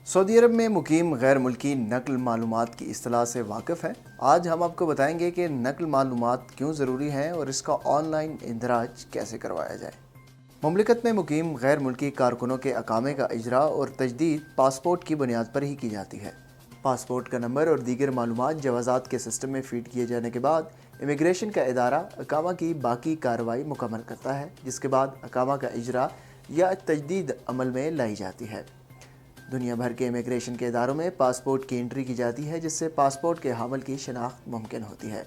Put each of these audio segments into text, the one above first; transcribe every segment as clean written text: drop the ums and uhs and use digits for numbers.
Saudi अरब में मुकीम गैर मुल्की नकल मालूमात की इस्तिलाह से वाकिफ़ हैं। आज हम आपको बताएंगे कि नकल मालूमात क्यों ज़रूरी हैं और इसका ऑनलाइन इंदराज कैसे करवाया जाए। मुमलिकत में मुकीम गैर मुल्की कारकुनों के अकामे का इजरा और तजदीद पासपोर्ट की बुनियाद पर ही की जाती है। पासपोर्ट का नंबर और दीगर मालूमात जवाज़ात के सिस्टम में फ़ीड किए जाने के बाद इमिग्रेशन का इदारा अकामा की बाकी कार्रवाई मुकम्मल करता है, जिसके बाद अकामा का इजरा या तजदीद अमल में लाई जाती है। दुनिया भर के इमिग्रेशन के इदारों में पासपोर्ट की एंट्री की जाती है, जिससे पासपोर्ट के हामिल की शनाख्त मुमकिन होती है।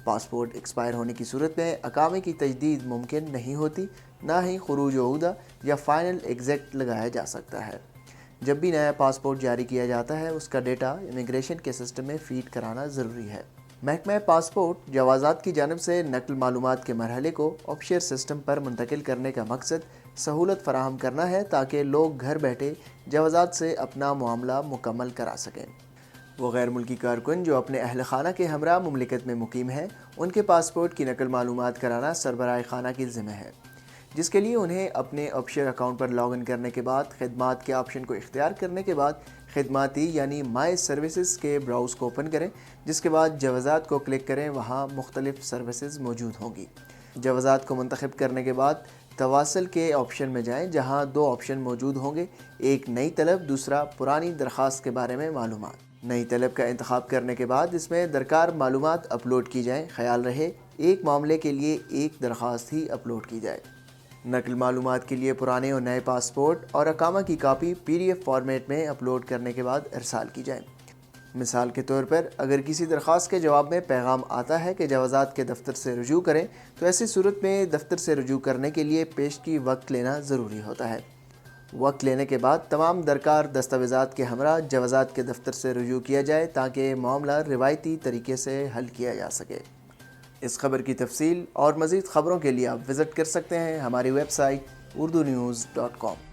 पासपोर्ट एक्सपायर होने की सूरत में अकामे की तजदीद मुमकिन नहीं होती, ना ही खुरूज उहदा या फ़ाइनल एग्ज़ैक्ट लगाया जा सकता है। जब भी नया पासपोर्ट जारी किया जाता है, उसका डेटा इमिग्रेशन के सिस्टम में फ़ीड कराना ज़रूरी है। महकमा पासपोर्ट जवाज़ात की जानिब से नकल मालूमात के मरहले को ऑफशोर सिस्टम पर मुंतकिल करने का मकसद सहूलत फराहम करना है, ताकि लोग घर बैठे जवाज़ात से अपना मामला मुकम्मल करा सकें। वो गैर मुल्की कारकुन जो अपने अहल खाना के हमरा मुमलिकत में मुकीम हैं, उनके पासपोर्ट की नकल मालूमात कराना सरबराह खाना की ज़िम्मे है, जिसके लिए उन्हें अपने ऑफशोर अकाउंट पर लॉग इन करने के बाद खिदमात के ऑप्शन को इख्तियार करने के बाद खिदमाती यानी माई सर्विसेज के ब्राउज़ को ओपन करें, जिसके बाद जवाज़ात को क्लिक करें। वहाँ मुख्तलिफ़ सर्विसेज मौजूद होंगी। जवाज़ात को मुंतखब करने के बाद तवासल के ऑप्शन में जाएं, जहां दो ऑप्शन मौजूद होंगे, एक नई तलब, दूसरा पुरानी दरख्वास्त के बारे में मालूमात। नई तलब का इंतखाब करने के बाद इसमें दरकार मालूमात अपलोड की जाएं। ख्याल रहे एक मामले के लिए एक दरख्वास्त ही अपलोड की जाए। नकल मालूमात के लिए पुराने और नए पासपोर्ट और अकामा की कापी PDF फॉर्मेट में अपलोड करने के बाद इरसाल की जाए। मिसाल के तौर पर अगर किसी दरख्वास्त के जवाब में पैगाम आता है कि जवाज़ात के दफ्तर से रुजू करें, तो ऐसी सूरत में दफ्तर से रुजू करने के लिए पेशगी वक्त लेना ज़रूरी होता है। वक्त लेने के बाद तमाम दरकार दस्तावेज़ात के हमरा जवाज़ात के दफ्तर से रुजू किया जाए, ताकि मामला रिवायती तरीके से हल किया जा सके। इस खबर की तफसील और मज़ीद ख़बरों के लिए आप विज़िट कर सकते हैं हमारी वेबसाइट urdunews.com।